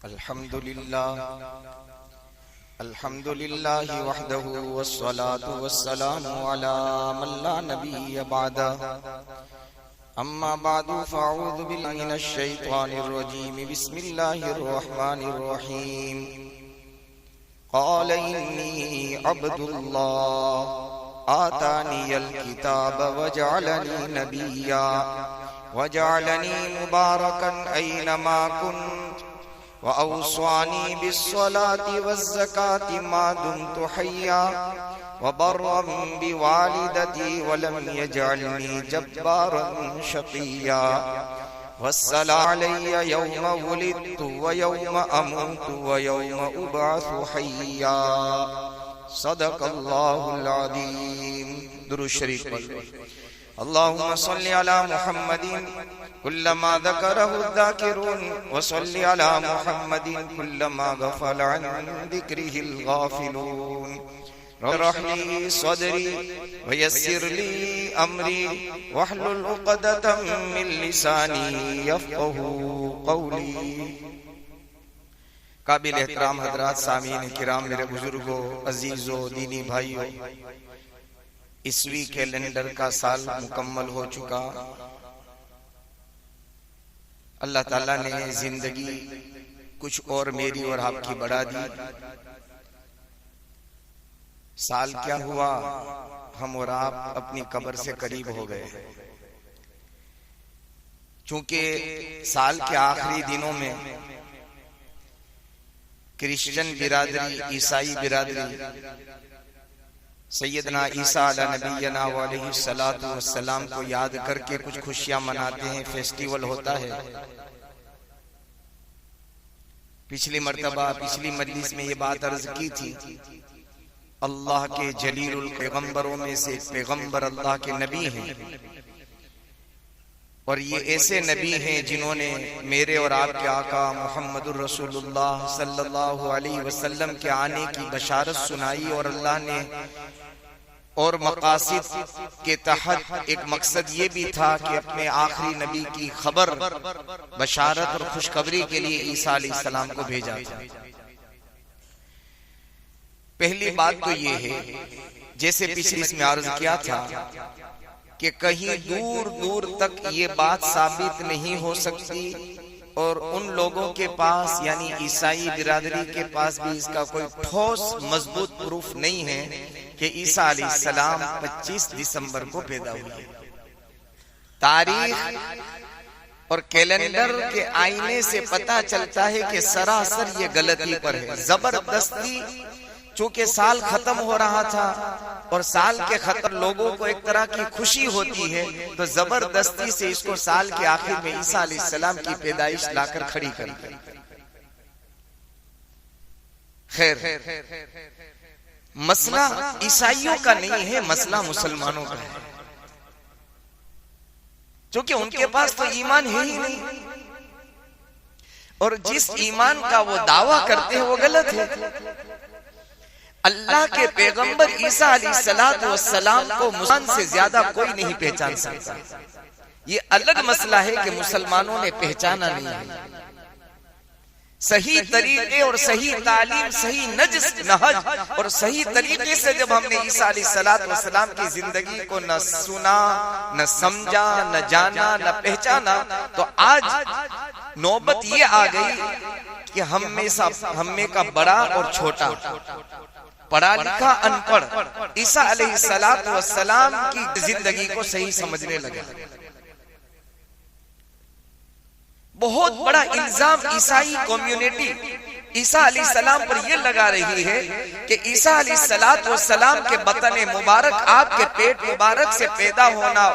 الحمد لله وحده والصلاة والسلام على من لا نبي بعده أما بعد فأعوذ بالله من الشيطان الرجيم بسم الله الرحمن الرحيم قال إني عبد الله آتاني الكتاب وجعلني نبيا وجعلني مباركا أينما كنت وأوصاني بالصلاة والزكاة ما دمت حيا وبرا بوالدتي ولم يجعلني جبارا شقيا والسلام علي يوم ولدت ويوم أموت ويوم أبعث حيا صدق الله العظيم. درود شریف اللهم صل على محمد كلما ذكره الذاكرون وصل على محمد كلما غفل عن ذكره الغافلون. اشرح لي صدري ويسر لي أمري واحلل عقدة من لساني يفقهوا قولي. قابل احترام حضرات سامعین کرام، میرے بزرگوں، عزیزوں، دینی بھائیوں، عیسوی کیلنڈر کا سال مکمل ہو چکا. اللہ تعالیٰ نے زندگی کچھ اور میری اور آپ کی بڑھا دی. سال کیا ہوا، ہم اور آپ اپنی قبر سے قریب ہو گئے. چونکہ سال کے آخری دنوں میں کرسچن برادری، عیسائی برادری سیدنا عیسیٰ علیہ نبینا علیہ السلام کو یاد کر کے کچھ خوشیاں مناتے ہیں، فیسٹیول ہوتا ہے. پچھلی مرتبہ پچھلی مجلس میں یہ بات عرض کی تھی، اللہ کے جلیل الپیغمبروں میں سے پیغمبر اللہ کے نبی ہیں، اور یہ ایسے نبی ہیں جنہوں نے میرے اور آپ کے آقا محمد الرسول اللہ صلی اللہ علیہ وسلم کے آنے کی بشارت سنائی. اور اللہ نے اور مقاصد کے تحت ایک مقصد یہ بھی تھا کہ اپنے آخری نبی کی خبر، بشارت اور خوشخبری کے لیے عیسیٰ علیہ السلام کو بھیجا تھا. پہلی بات تو یہ ہے، جیسے پچھلی اس میں عرض کیا تھا کہ کہیں دور دور تک یہ بات ثابت نہیں ہو سکتی، اور ان لوگوں کے پاس یعنی عیسائی برادری کے پاس بھی اس کا کوئی ٹھوس مضبوط پروف نہیں ہے کہ عیسیٰ علیہ السلام 25 دسمبر کو پیدا ہوئے. تاریخ اور کیلنڈر کے آئینے سے پتہ چلتا ہے کہ سراسر یہ غلطی پر ہے. زبردستی، چونکہ سال ختم ہو رہا تھا اور سال کے ختم لوگوں کو ایک طرح کی خوشی ہوتی ہے، تو زبردستی سے اس کو سال کے آخر میں عیسیٰ علیہ السلام کی پیدائش لا کر کھڑی کر دی. خیر، مسئلہ عیسائیوں کا نہیں ہے، مسئلہ مسلمانوں کا ہے، چونکہ ان کے پاس تو ایمان ہے ہی نہیں، اور جس ایمان کا وہ دعویٰ کرتے ہیں وہ غلط ہے. اللہ کے پیغمبر عیسیٰ علیہ السلام کو مسلمان سے زیادہ کوئی نہیں پہچان سکتا. یہ الگ مسئلہ ہے کہ مسلمانوں نے پہچانا نہیں ہے. صحیح طریقے اور صحیح تعلیم، صحیح نہج اور صحیح طریقے سے جب ہم نے عیسیٰ علیہ السلام کی زندگی کو نہ سنا، نہ سمجھا، نہ جانا، نہ پہچانا، تو آج نوبت یہ آ گئی کہ ہم میں کا بڑا اور چھوٹا، پڑھا لکھا ان پڑھ، عیسیٰ علیہ السلام کی زندگی کو صحیح سمجھنے لگا. بہت بڑا الزام عیسائی کمیونٹی عیسیٰ علیہ السلام پر یہ لگا رہی ہے کہ عیسیٰ علیہ السلام کے بطن مبارک، آپ کے پیٹ مبارک سے پیدا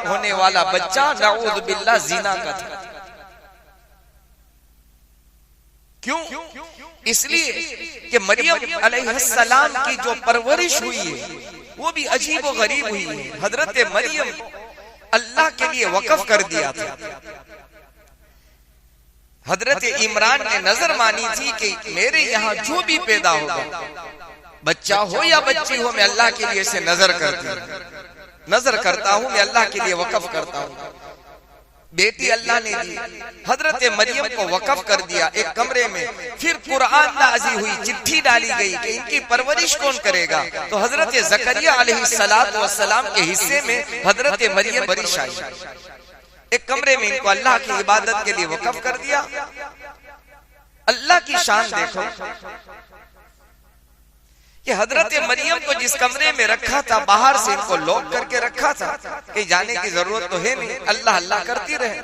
ہونے والا بچہ نعوذ باللہ زنا کا تھا. کیوں؟ اس لیے کہ مریم علیہ السلام کی جو پرورش ہوئی ہے وہ بھی عجیب و غریب ہوئی ہے. حضرت مریم اللہ کے لیے وقف کر دیا تھا. حضرت عمران نے نظر مانی تھی کہ میرے یہاں جو بھی پیدا ہوگا، بچہ ہو یا بچی ہو، میں اللہ کے لیے اسے نظر کرتا ہوں، میں اللہ کے لیے وقف کرتا ہوں. بیٹی اللہ نے دی، حضرت مریم کو وقف کر دیا ایک کمرے میں، پھر قرآن نازل ہوئی، چٹھی ڈالی گئی کہ ان کی پرورش کون کرے گا، تو حضرت زکریا علیہ السلام کے حصے میں حضرت مریم بارش آئی، ایک کمرے میں ان کو اللہ کی عبادت کے لیے وقف کر دیا۔ اللہ کی شان دیکھو کہ حضرت مریم کو جس کمرے میں رکھا تھا باہر سے ان کو لوک کر کے رکھا تھا کہ جانے کی ضرورت تو ہے نہیں، اللہ اللہ کرتی رہے۔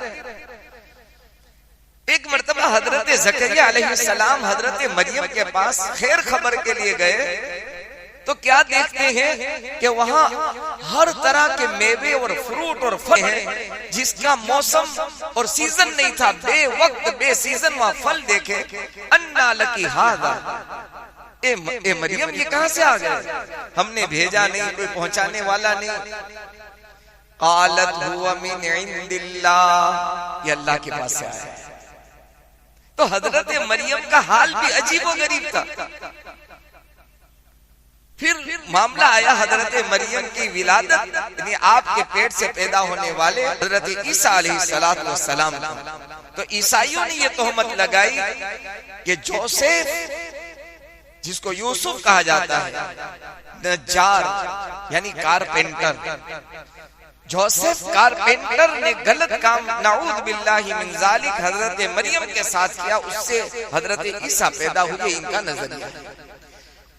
ایک مرتبہ حضرت زکریا علیہ السلام حضرت مریم کے پاس خیر خبر کے لیے گئے تو کیا دیکھتے ہیں کہ وہاں ہر طرح کے میوے اور فروٹ اور پھل ہیں جس کا موسم اور سیزن نہیں تھا، بے وقت بے سیزن وہاں پھل دیکھے۔ انا لکی ھذا، اے مریم یہ کہاں سے آ گئے، ہم نے بھیجا نہیں، کوئی پہنچانے والا نہیں۔ قالت هو من عند اللہ، یہ اللہ کے پاس سے آیا۔ تو حضرت مریم کا حال بھی عجیب و غریب تھا۔ پھر معاملہ آیا حضرت مریم کی ولادت، یعنی آپ کے پیٹ سے پیدا ہونے والے حضرت عیسیٰ علیہ السلام، تو عیسائیوں نے یہ تہمت لگائی کہ جوسف، جس کو یوسف کہا جاتا ہے، نجار یعنی کارپینٹر، جوسف کارپینٹر نے غلط کام نعوذ باللہ من ذالک حضرت مریم کے ساتھ کیا، اس سے حضرت عیسیٰ پیدا ہوئے، ان کا نظریہ ہے۔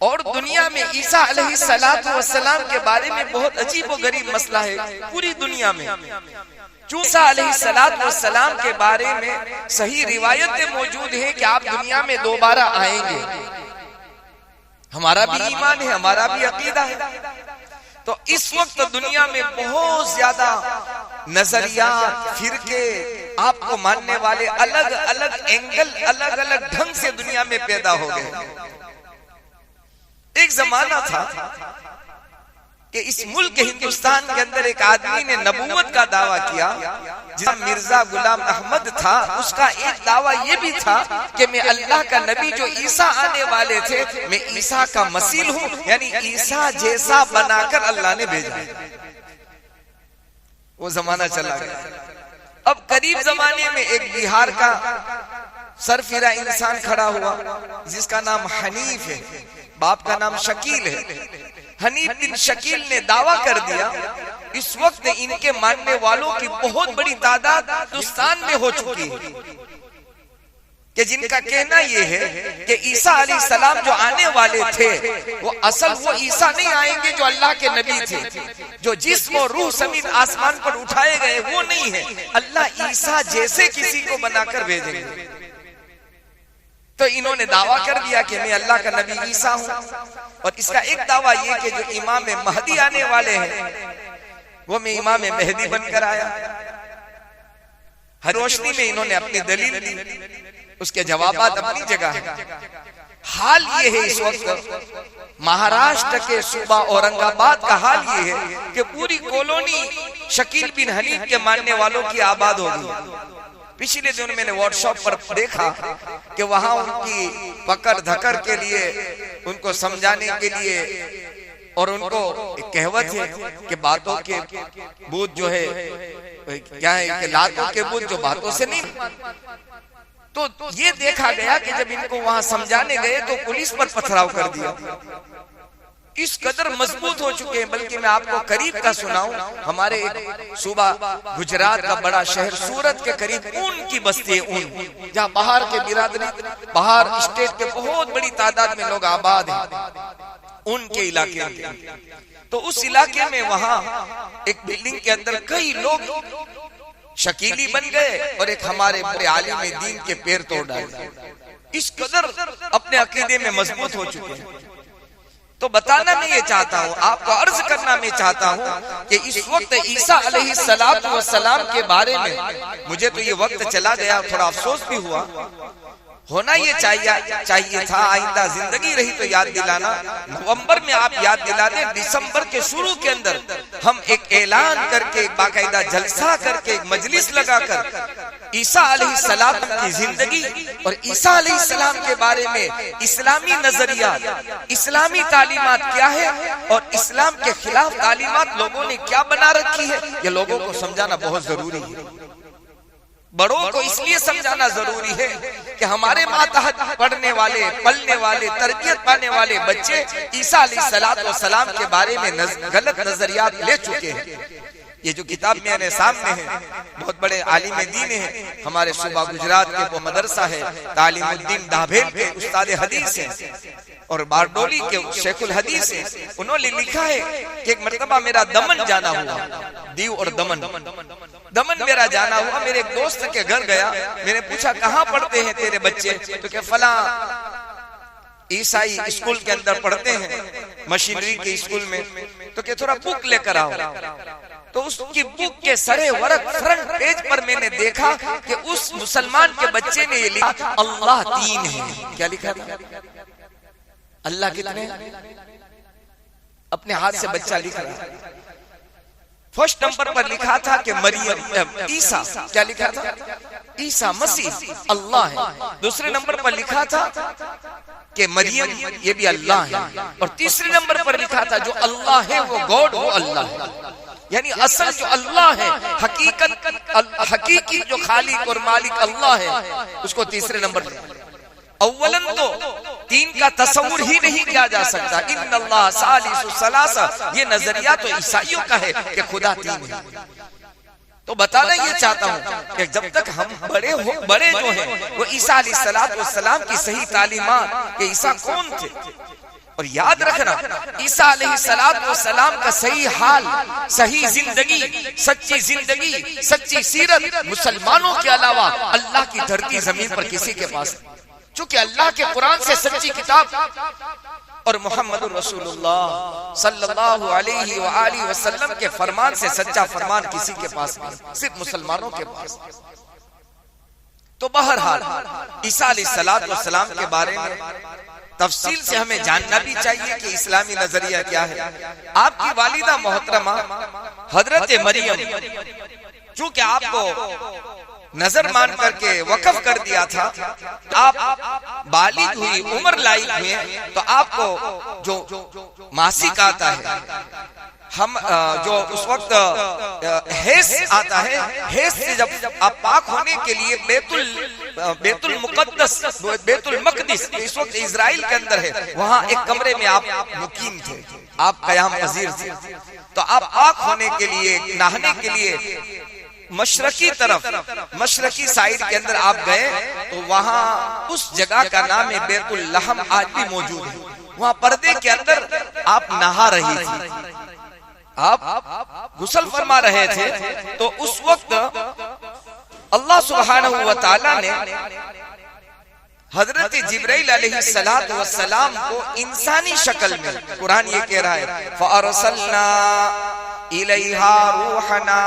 اور دنیا میں عیسیٰ علیہ السلام کے بارے میں بہت عجیب و غریب مسئلہ ہے پوری دنیا میں۔ عیسیٰ علیہ السلام کے بارے میں صحیح روایتیں موجود ہیں کہ آپ دنیا میں دوبارہ آئیں گے، ہمارا بھی ایمان ہے، ہمارا بھی عقیدہ ہے۔ تو اس وقت دنیا میں بہت زیادہ نظریات، فرقے، آپ کو ماننے والے الگ الگ اینگل، الگ الگ ڈھنگ سے دنیا میں پیدا ہو گئے۔ ایک زمانہ تھا کہ اس ملک ہندوستان کے اندر ایک آدمی نے نبوت کا دعویٰ کیا، جس کا مرزا غلام احمد تھا، اس کا ایک دعویٰ یہ بھی تھا کہ میں اللہ کا نبی جو عیسیٰ آنے والے تھے، میں عیسیٰ کا مثیل ہوں، یعنی عیسیٰ جیسا بنا کر اللہ نے بھیجا۔ وہ زمانہ چلا گیا۔ اب قریب زمانے میں ایک بہار کا سرفرا انسان کھڑا ہوا جس کا نام حنیف ہے، باپ کا نام شکیل ہے۔ حنیف بن شکیل نے دعویٰ کر دیا، اس وقت ان کے ماننے والوں کی بہت بڑی تعداد ہندوستان میں ہو چکی ہے، کہ جن کا کہنا یہ ہے کہ عیسیٰ علیہ السلام جو آنے والے تھے وہ اصل وہ عیسیٰ نہیں آئیں گے جو اللہ کے نبی تھے، جو جسم و روح سمیت آسمان پر اٹھائے گئے وہ نہیں ہے، اللہ عیسیٰ جیسے کسی کو بنا کر بھیجیں گے۔ تو انہوں نے دعویٰ کر دیا کہ میں اللہ کا نبی عیسیٰ ہوں، اور اس کا ایک دعویٰ یہ کہ جو امام مہدی آنے والے ہیں وہ میں امام مہدی بن کر آیا۔ ہر روشنی میں انہوں نے اپنی دلیل دی، اس کے جوابات اپنی جگہ ہیں۔ حال یہ ہے اس وقت مہاراشٹر کے صوبہ اورنگ آباد کا حال یہ ہے کہ پوری کالونی شکیل بن حنیف کے ماننے والوں کی آباد ہو گئی۔ پچھلے دن میں نے واٹس ایپ پر دیکھا کہ وہاں ان کی پکڑ دھکڑ کے لیے، ان کو سمجھانے کے لیے، اور ان کو ایک کہوت ہے کہ باتوں کے بوت جو ہے کیا ہے کہ لاتوں کے بوت جو باتوں سے نہیں۔ تو یہ دیکھا گیا کہ جب ان کو وہاں سمجھانے گئے تو پولیس پر پتھراؤ کر دیا۔ اس قدر مضبوط ہو چکے ہیں، بلکہ میں آپ کو قریب کا سناؤں، ہمارے ایک صوبہ گجرات کا بڑا شہر سورت کے قریب اون کی بستی ہے، اون، جہاں باہر کے برادری، باہر اسٹیٹ کے بہت بڑی تعداد میں لوگ آباد ہیں، اون کے علاقے میں۔ تو اس علاقے میں وہاں ایک بلڈنگ کے اندر کئی لوگ شکیلی بن گئے اور ایک ہمارے بڑے عالم دین کے پیر توڑ ڈالے، اس قدر اپنے عقیدے میں مضبوط ہو چکے ہیں۔ تو بتانا میں یہ چاہتا ہوں، آپ کو عرض کرنا میں چاہتا ہوں کہ اس وقت عیسیٰ علیہ السلام کے بارے میں مجھے تو یہ وقت چلا گیا، تھوڑا افسوس بھی ہوا، ہونا یہ چاہیے تھا، آئندہ زندگی رہی تو یاد دلانا۔ نومبر میں آپ یاد دلا دیں، دسمبر کے شروع کے اندر ہم ایک اعلان کر کے، ایک باقاعدہ جلسہ کر کے، ایک مجلس لگا کر عیسیٰ علیہ السلام کی زندگی اور عیسیٰ علیہ السلام کے بارے میں اسلامی نظریات، اسلامی تعلیمات کیا ہے اور اسلام کے خلاف تعلیمات لوگوں نے کیا بنا رکھی ہے، یہ لوگوں کو سمجھانا بہت ضروری ہے۔ بڑوں کو اس لیے سمجھانا ضروری ہے کہ ہمارے ماتحت پڑھنے والے، پلنے والے، تربیت پانے والے بچے عیسیٰ علیہ السلام کے بارے میں غلط نظریات لے چکے ہیں۔ یہ جو کتاب میرے سامنے ہے، بہت بڑے عالم دین ہیں، ہمارے صوبہ گجرات کے وہ مدرسہ ہے تعلیم الدین دھابیل کے استاد حدیث ہیں اور باردولی کے شیخ الحدیث ہیں، انہوں نے لکھا ہے کہ ایک مرتبہ میرا دمن جانا ہوا، دیو اور دمن میرا جانا ہوا، میرے ایک دوست کے گھر گیا، میں نے پوچھا کہاں پڑھتے ہیں تیرے بچے؟ تو کہ فلاں عیسائی اسکول کے اندر پڑھتے ہیں، مشینری کے اسکول میں۔ تو کہ تھوڑا بک لے کر آؤ۔ تو اس کی بک کے سرے ورق فرنٹ پیج پر میں نے دیکھا کہ اس مسلمان کے بچے نے یہ لکھا اللہ تین ہے۔ کیا لکھا تھا؟ اللہ کتنے؟ اپنے ہاتھ سے بچہ لکھ رہا ہے۔ فرسٹ نمبر پر لکھا تھا کہ مریم عیسیٰ، کیا لکھا تھا؟ عیسیٰ مسیح اللہ ہے۔ دوسرے نمبر پر لکھا تھا کہ مریم یہ بھی اللہ ہے، اور تیسرے نمبر پر لکھا تھا جو اللہ ہے وہ گاڈ، وہ اللہ ہے، یعنی اصل جو اللہ ہے، حقیقی جو خالق اور مالک اللہ ہے، اس کو تیسرے نمبر پر۔ اولاً تو تین کا تصور ہی نہیں کیا جا سکتا، ان اللہ ثالث ثلاثہ، یہ نظریہ تو عیسائیوں کا ہے کہ خدا تین ہے۔ تو بتانا یہ چاہتا ہوں کہ جب تک ہم بڑے جو ہیں وہ عیسیٰ علیہ السلام کی صحیح تعلیمات کہ عیسیٰ کون تھے، اور یاد رکھنا عیسیٰ علیہ السلام کا صحیح حال، صحیح زندگی، سچی زندگی، سچی سیرت مسلمانوں کے علاوہ اللہ کی دھرتی زمین پر کسی کے پاس نہیں، چونکہ اللہ کے قرآن سے سچی کتاب اور محمد رسول اللہ صلی اللہ علیہ وآلہ وسلم کے فرمان سے سچا فرمان کسی کے پاس نہیں، صرف مسلمانوں کے پاس۔ تو بہرحال عیسیٰ علیہ السلام کے بارے میں تفصیل سے ہمیں جاننا بھی چاہیے کہ اسلامی نظریہ کیا ہے۔ آپ کی والدہ محترمہ حضرت مریم، چونکہ آپ کو نظر مان کر کے وقف کر دیا تھا، آپ بالغ ہوئی، عمر لائق ہوئے، تو آپ کو جو ماسک آتا ہے، ہم جو اس وقت حیض آتا ہے، حیض سے جب آپ پاک ہونے کے لیے بیت المقدس اس وقت اسرائیل کے اندر ہے، وہاں ایک کمرے میں آپ مقیم تھے، آپ قیام پذیر تھے، تو آپ پاک ہونے کے لیے، نہانے کے لیے مشرقی طرف، مشرقی سائیڈ کے اندر آپ گئے، تو وہاں اس جگہ کا نام ہے بیت اللحم، آج بھی موجود ہے۔ وہاں پردے کے اندر آپ نہا رہی تھی، آپ غسل فرما رہے تھے، تو اس وقت اللہ سبحانہ وتعالی نے حضرت جبرائیل علیہ السلام کو انسانی شکل میں، قرآن یہ کہہ رہا ہے فَأَرْسَلْنَا إِلَيْهَا رُوحَنَا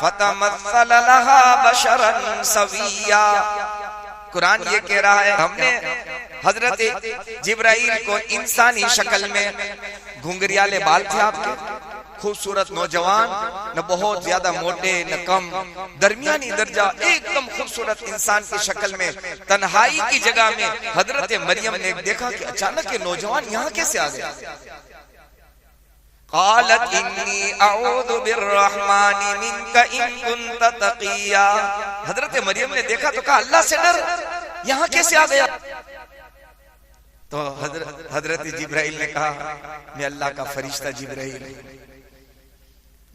فَتَمَثَّلَ لَهَا بَشَرًا سَوِيًّا۔ قرآن یہ کہہ رہا ہے ہم نے حضرت جبرائیل کو انسانی شکل میں، گھنگریالے بال تھے آپ کے، خوبصورت نوجوان، نہ بہت زیادہ موٹے نہ کم، درمیانی درجہ، ایک دم خوبصورت انسان کی شکل میں، تنہائی کی جگہ میں حضرت مریم نے دیکھا کہ اچانک یہ نوجوان یہاں کیسے آ گیا؟ قالت انی اعوذ بالرحمن منک ان کنت تقیا۔ حضرت مریم نے دیکھا تو کہا اللہ سے ڈر، یہاں کیسے آ گیا؟ تو حضرت جبرائیل نے کہا میں اللہ کا فرشتہ جبرائیل ہوں،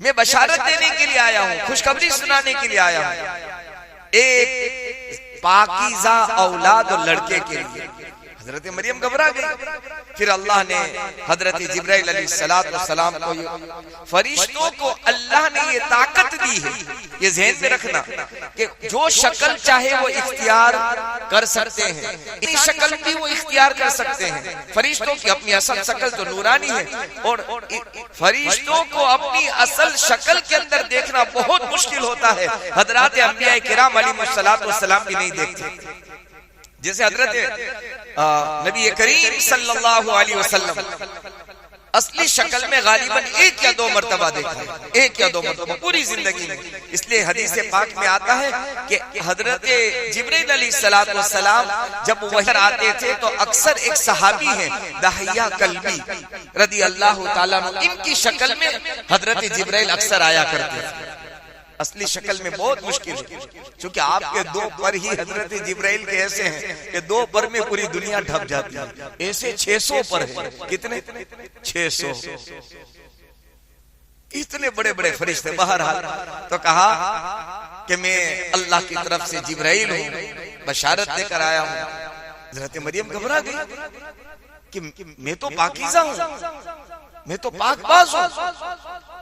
میں بشارت دینے کے لیے آیا ہوں، خوشخبری سنانے کے لیے آیا ہوں ایک پاکیزہ اولاد اور لڑکے کے لیے۔ حضرت مریم گھبرا گئی، پھر اللہ نے حضرت جبرائیل علیہ السلام کو، فرشتوں کو اللہ نے یہ طاقت دی ہے، یہ ذہن میں رکھنا کہ جو شکل چاہے وہ اختیار کر سکتے ہیں، اپنی شکل بھی وہ اختیار کر سکتے ہیں۔ فرشتوں کی اپنی اصل شکل تو نورانی ہے، اور فرشتوں کو اپنی اصل شکل کے اندر دیکھنا بہت مشکل ہوتا ہے، حضرات انبیاء کرام علیہ السلام بھی نہیں دیکھتے۔ جیسے حضرت نبی کریم صلی اللہ علیہ وسلم اصلی شکل میں غالباً ایک یا دو مرتبہ دیکھا ہے، ایک یا دو مرتبہ پوری زندگی میں۔ اس لیے حدیث پاک میں آتا ہے کہ حضرت جبرائیل علیہ السلام جب وحی آتے تھے تو اکثر ایک صحابی ہیں دحیہ کلبی رضی اللہ تعالیٰ عنہ، ان کی شکل میں حضرت جبرائیل اکثر آیا کرتے تھے۔ اصلی شکل میں بہت مشکل ہے، چونکہ آپ کے دو پر ہی حضرت جبرائیل کے ایسے ہیں کہ دو پر میں پوری دنیا ڈھپ جاتی ہے، ایسے 600 پر ہے، کتنے 600 اتنے بڑے بڑے فرشتے۔ بہرحال تو کہا کہ میں اللہ کی طرف سے جبرائیل ہوں، بشارت دے کر آیا ہوں۔ حضرت مریم گھبرا گئی کہ میں تو پاکیزہ ہوں، میں تو پاک باز ہوں،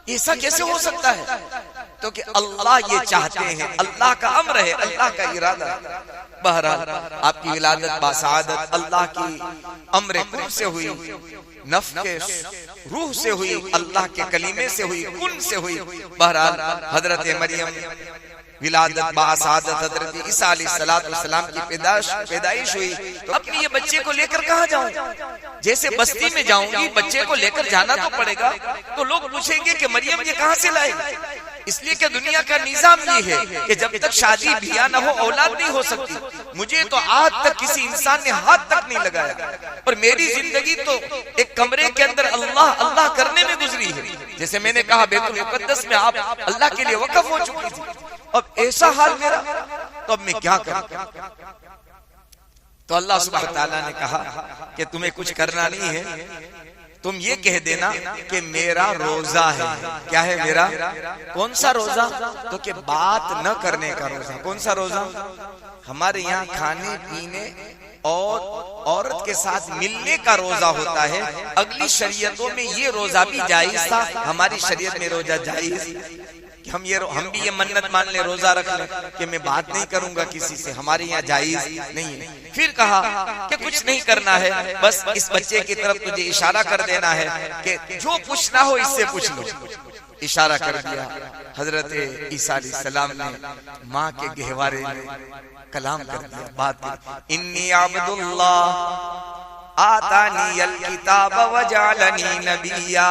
ایسا کیسے ہو سکتا ہے؟ تو کہ اللہ یہ چاہتے ہیں، اللہ کا امر ہے، اللہ کا ارادہ۔ بہرحال آپ کی ولادت باسعادت اللہ کی امر کن سے ہوئی، نفس کے روح سے ہوئی، اللہ کے کلیمے سے ہوئی، کن سے ہوئی۔ بہرحال حضرت مریم ولادت باسعادت حضرت عیسیٰ علیہ السلام کی پیدائش ہوئی، تو اپنی یہ بچے کو لے کر کہاں جاؤں؟ جیسے بستی میں جاؤں گی، بچے کو لے کر جانا تو پڑے گا، تو لوگ پوچھیں گے کہ مریم یہ کہاں سے لائے؟ اس لیے کہ دنیا کا نظام یہ ہے کہ جب تک شادی بیاہ نہ ہو اولاد نہیں ہو سکتی۔ مجھے تو آج تک کسی انسان نے ہاتھ تک نہیں لگایا، اور میری زندگی تو ایک کمرے کے اندر اللہ اللہ کرنے میں گزری ہے۔ جیسے میں نے کہا بیت المقدس میں آپ اللہ کے لیے وقف ہو چکی تھی، اب ایسا حال میرا، تو اب میں کیا کروں؟ تو اللہ سبحانہ تعالیٰ نے کہا کہ تمہیں کچھ کرنا نہیں ہے، تم یہ کہہ دینا کہ میرا روزہ ہے۔ کیا ہے میرا؟ کون سا روزہ؟ تو کہ بات نہ کرنے کا روزہ۔ کون سا روزہ؟ ہمارے یہاں کھانے پینے اور عورت کے ساتھ ملنے کا روزہ ہوتا ہے، اگلی شریعتوں میں یہ روزہ بھی جائز تھا، ہماری شریعت میں روزہ جائز کہ ہم بھی یہ منت مان لیں، روزہ رکھ لیں کہ میں بات نہیں کروں گا کسی سے، ہمارے یہاں جائز نہیں ہے۔ پھر کہا کہ کچھ نہیں کرنا ہے، بس اس بچے کی طرف تجھے اشارہ کر دینا ہے کہ جو پوچھنا ہو اس سے پوچھ لو۔ اشارہ کر دیا، حضرت عیسیٰ علیہ السلام نے ماں کے گہوارے میں کلام کر دیا، بات کی، انی عبد اللہ آتانی الکتاب وجعلنی نبیا۔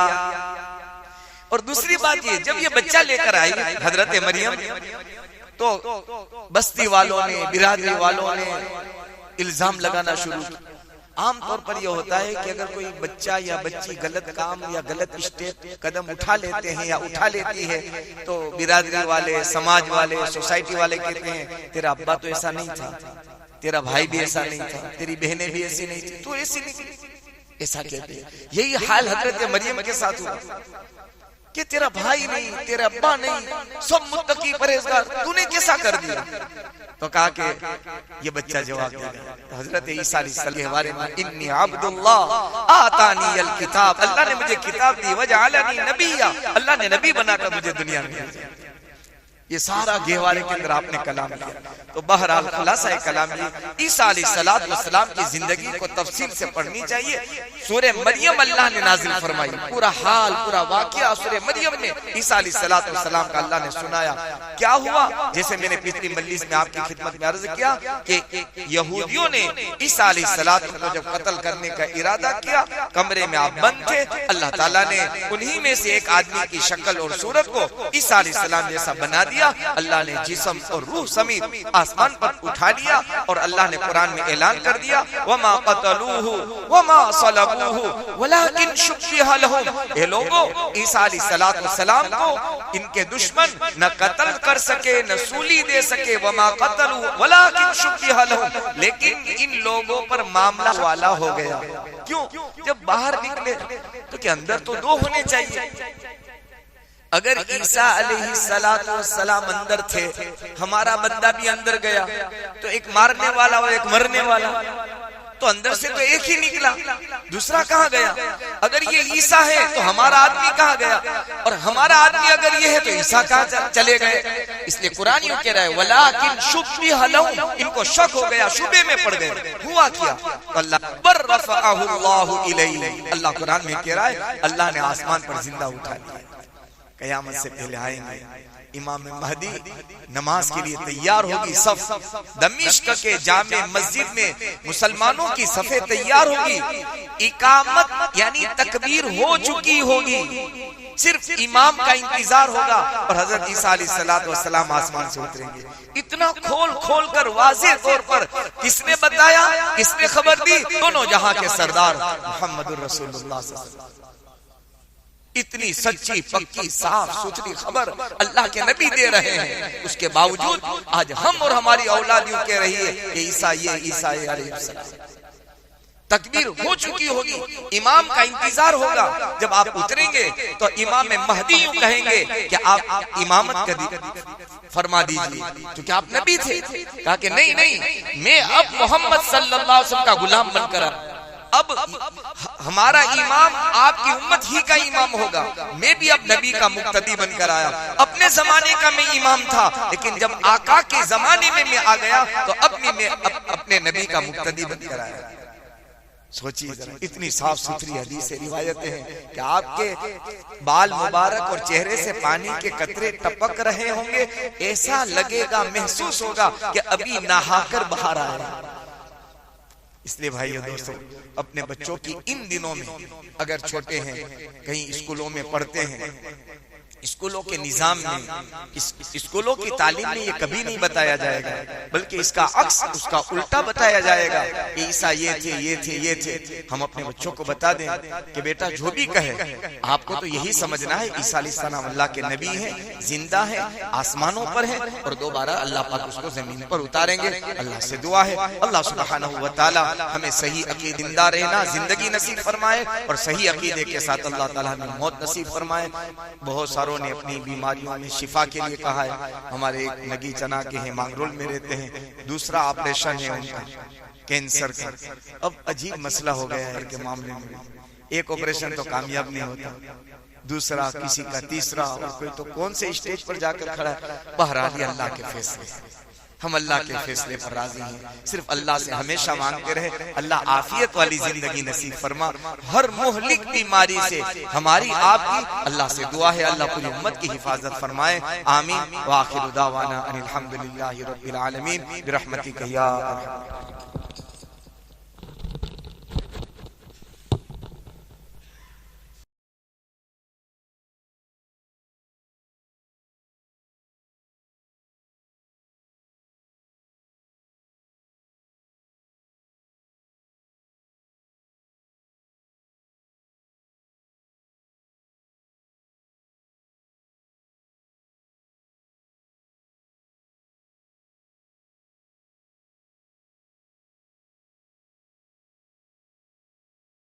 اور دوسری بات یہ، جب یہ بچہ لے کر آئی حضرت مریم، تو بستی والوں نے، برادری والوں نے الزام لگانا شروع کیا۔ عام طور پر یہ ہوتا ہے کہ اگر کوئی بچہ یا بچی غلط کام یا غلط اسٹیپ قدم اٹھا لیتے ہیں یا اٹھا لیتی ہے، تو برادری والے، سماج والے، سوسائٹی والے کہتے ہیں تیرا ابا تو ایسا نہیں تھا، تیرا بھائی بھی ایسا نہیں تھا، تیری بہنیں بھی ایسی نہیں تھی، تو ایسی نہیں، ایسا کہتے ہیں۔ یہی حال حضرت مریم کے ساتھ ہوا کہ تیرا بھائی نہیں، تیرا ابا نہیں، سب متقی پرہیزگار، تو نے کیسا کر دیا؟ تو کہا کہ یہ بچہ جواب دے گا۔ حضرت عیسیٰ علیہ السلام کے بارے میں، انی عبد اللہ آتانی الکتاب، اللہ نے مجھے کتاب دی، وجعلنی نبیا، اللہ نے نبی بنا کر مجھے دنیا میں بھیجا۔ یہ سارا گہوارے کے اندر آپ نے کلام لیا۔ تو بہرحال خلاصہ کلام یہ، عیسیٰ علیہ السلام کی زندگی کو تفصیل سے پڑھنی چاہیے۔ سورہ مریم اللہ نے نازل فرمائی، پورا حال، پورا واقعہ سورہ مریم میں عیسیٰ علیہ السلام کا اللہ نے سنایا۔ کیا ہوا؟ جیسے میں نے پچھلی مجلس میں آپ کی خدمت میں عرض کیا کہ یہودیوں نے عیسیٰ علیہ السلام کو جب قتل کرنے کا ارادہ کیا، کمرے میں آپ بند تھے، اللہ تعالیٰ نے انہی میں سے ایک آدمی کی شکل اور صورت کو عیسیٰ علیہ السلام جیسا بنا دیا۔ اللہ نے جسم اور روح سمیت آسمان پر اٹھا لیا، اور اللہ نے قرآن میں اعلان کر دیا، وما قتلوه وما صلبوه ولكن شبه لهم۔ اے لوگوں، عیسیٰ علیہ السلام کو ان کے دشمن نہ قتل کر سکے، نہ سولی دے سکے، وما قتلوه ولكن شبه لهم، لیکن ان لوگوں پر معاملہ والا ہو گیا۔ کیوں؟ جب باہر نکلے تو کہ اندر تو دو ہونے چاہیے۔ اگر عیسیٰ علیہ السلام اندر تھے، ہمارا بندہ بھی اندر گیا، تو ایک مارنے والا اور ایک مرنے والا، تو اندر سے تو ایک ہی نکلا، دوسرا کہاں گیا؟ اگر یہ عیسیٰ ہے تو ہمارا آدمی کہاں گیا؟ اور ہمارا آدمی اگر یہ ہے تو عیسیٰ کہاں چلے گئے؟ اس لیے قرآن یوں کہہ رہا ہے، وَلَٰكِنْ شُبِّهَ لَهُمْ، ان کو شک ہو گیا، شبے میں پڑ گئے۔ ہوا کیا؟ اللہ بَرَّفَعَهُ اللَّهُ إِلَيْهِ، اللہ قرآن میں کہہ رہا ہے اللہ نے آسمان پر زندہ اٹھا لیا۔ قیامت سے پہلے آئیں گے امام مہدی، نماز کے لیے تیار ہوگی صف، دمشق کے جامع مسجد میں مسلمانوں کی صفیں تیار ہوگی، اقامت یعنی تکبیر ہو چکی ہوگی، صرف امام کا انتظار ہوگا، اور حضرت عیسیٰ علیہ السلام آسمان سے اتریں گے۔ اتنا کھول کھول کر واضح طور پر کس نے بتایا، کس نے خبر دی؟ دونوں جہاں کے سردار محمد الرسول اللہ صلی اللہ علیہ وسلم۔ اتنی سچی پکی صاف ستھری خبر اللہ کے نبی دے رہے ہیں، اس کے باوجود آج ہم اور ہماری اولاد یوں کہہ رہی ہے کہ عیسائی علیہ السلام۔ تکبیر ہو چکی ہوگی، امام کا انتظار ہوگا، جب آپ اتریں گے تو امام مہدی یوں کہیں گے کہ آپ امامت فرما دیجئے، کیونکہ آپ نبی تھے۔ کہا کہ نہیں، میں اب محمد صلی اللہ علیہ وسلم کا غلام بن کر اب ہمارا امام آپ کی امت ہی کا امام ہوگا، میں بھی اب نبی کا مقتدی بن کر آیا۔ اپنے زمانے کا میں امام تھا، لیکن جب آقا کے زمانے میں آ گیا تو اب میں اپنے نبی کا مقتدی بن کر آیا۔ سوچیے ذرا، اتنی صاف ستھری حدیث روایتیں ہیں کہ آپ کے بال مبارک اور چہرے سے پانی کے قطرے ٹپک رہے ہوں گے، ایسا لگے گا، محسوس ہوگا کہ ابھی نہا کر باہر آیا۔ اس لیے بھائیو دوستو، اپنے بچوں کی ان دنوں میں اگر چھوٹے ہیں، کہیں اسکولوں میں پڑھتے ہیں، اسکولوں کے نظام میں، اسکولوں کی تعلیم میں یہ کبھی نہیں بتایا جائے گا، بلکہ اس کا عکس، اس کا الٹا بتایا جائے گا کہ عیسیٰ یہ تھے۔ ہم اپنے بچوں کو بتا دیں کہ بیٹا جو بھی کہے، آپ کو تو یہی سمجھنا ہے عیسیٰ علیہ السلام اللہ کے نبی ہیں، زندہ ہیں، آسمانوں پر ہیں، اور دوبارہ اللہ پاک اس کو زمین پر اتاریں گے۔ اللہ سے دعا ہے اللہ سبحانہ و تعالی ہمیں صحیح عقیدہ رہنا زندگی نصیب فرمائے، اور صحیح عقیدے کے ساتھ اللہ تعالی ہمیں موت نصیب فرمائے۔ بہت ساروں نے اپنی بیماریوں میں شفا کے لیے کہا ہے، ہمارے ایک نگی چنا کے ہیں، مانگرول میں رہتے ہیں، دوسرا آپریشن ہے ان کا کینسر کا۔ اب عجیب مسئلہ ہو گیا ہے کے معاملے میں، ایک آپریشن تو کامیاب نہیں ہوتا، دوسرا کسی کا تیسرا، اور کوئی تو کون سے اسٹیج پر جا کر کھڑا ہے۔ بہرحال یہ اللہ کے فیصلے، ہم اللہ کے فیصلے پر راضی ہیں، صرف اللہ سے ہمیشہ مانگتے رہے اللہ عافیت والی زندگی نصیب فرما، ہر مہلک بیماری سے ہماری آپ کی اللہ سے دعا ہے اللہ پوری امت کی حفاظت فرمائے، آمین۔ وآخر دعوانا ان الحمدللہ رب العالمین برحمتک یا ارحم۔